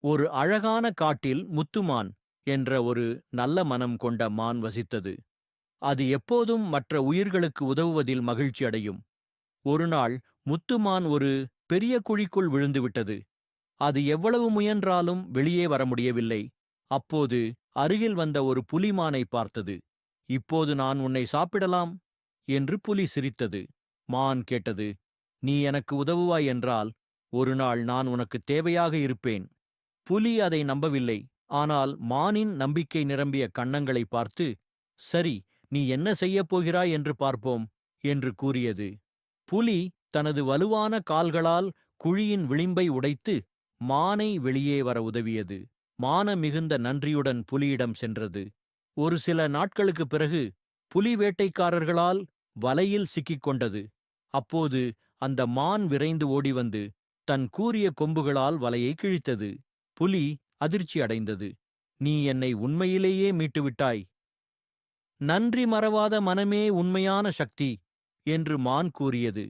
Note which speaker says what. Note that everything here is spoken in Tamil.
Speaker 1: ஒரு அழகான காட்டில் முத்துமான் என்ற ஒரு நல்ல மனம் கொண்ட மான் வசித்தது. அது எப்போதும் மற்ற உயிர்களுக்கு உதவுவதில் மகிழ்ச்சி அடையும். ஒருநாள் முத்துமான் ஒரு பெரிய குழிக்குள் விழுந்துவிட்டது. அது எவ்வளவு முயன்றாலும் வெளியே வர முடியவில்லை. அப்போது அருகில் வந்த ஒரு புலிமானை பார்த்தது. இப்போது நான் உன்னை சாப்பிடலாம் என்று புலி சிரித்தது. மான் கேட்டது, நீ எனக்கு உதவுவாய் என்றால் ஒரு நாள் நான் உனக்கு தேவையாக இருப்பேன். புலி அதை நம்பவில்லை. ஆனால் மானின் நம்பிக்கை நிரம்பிய கன்னங்களை பார்த்து, சரி, நீ என்ன செய்யப் போகிறாய் என்று பார்ப்போம் என்று கூறியது. புலி தனது வலுவான கால்களால் குழியின் விளிம்பை உடைத்து மானை வெளியே வர உதவியது. மான மிகுந்த நன்றியுடன் புலியிடம் சென்றது. ஒரு சில நாட்களுக்குப் பிறகு புலி வேட்டைக்காரர்களால் வலையில் சிக்கிக் கொண்டது. அப்போது அந்த மான் விரைந்து ஓடிவந்து தன் கூரிய கொம்புகளால் வலையை கிழித்தது. புலி அதிர்ச்சி அடைந்தது. நீ என்னை உண்மையிலேயே மீட்டுவிட்டாய். நன்றி மறவாத மனமே உண்மையான சக்தி என்று மான் கூறியது.